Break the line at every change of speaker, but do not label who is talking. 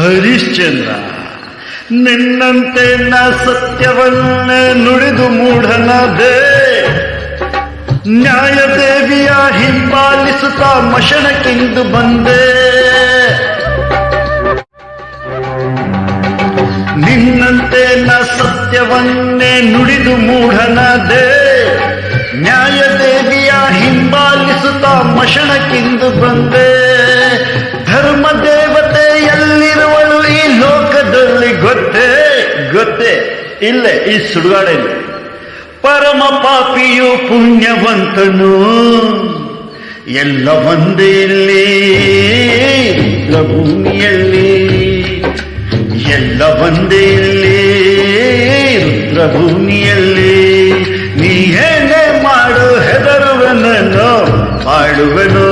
ಹರಿಶ್ಚಂದ್ರ, ನಿನ್ನಂತೆ ನಾ ಸತ್ಯವನ್ನೇ ನುಡಿದು ಮೂಢನಾದೆ. ನ್ಯಾಯದೇವಿಯ ಹಿಂಬಾಲಿಸುತ್ತಾ ಮಶಣಕ್ಕೆಂದು ಬಂದೆ. ನಿನ್ನಂತೆ ನಾ ಸತ್ಯವನ್ನೇ ನುಡಿದು ಮೂಢನಾದೆ. ನ್ಯಾಯದೇವಿಯ ಹಿಂಬಾಲಿಸುತ್ತಾ ಮಶಣಕ್ಕೆಂದು ಬಂದೆ. ಧರ್ಮ ದೇವತೆ ಎಲ್ಲಿರುವಳು ಈ ಲೋಕದಲ್ಲಿ ಗೊತ್ತೇ ಗೊತ್ತೇ ಇಲ್ಲೇ ಈ ಸುಡುಗಾಡಲ್ಲಿ. ಪರಮ ಪಾಪಿಯು ಪುಣ್ಯವಂತನು ಎಲ್ಲ ಒಂದೇ ಇಲ್ಲಿ ರುದ್ರಭೂಮಿಯಲ್ಲಿ. ಎಲ್ಲ ಒಂದೇ ಇಲ್ಲಿ ರುದ್ರಭೂಮಿಯಲ್ಲಿ. ನೀ ಏನೇ ಮಾಡು ಹೆದರುವೆನೋ ಮಾಡುವೆನೋ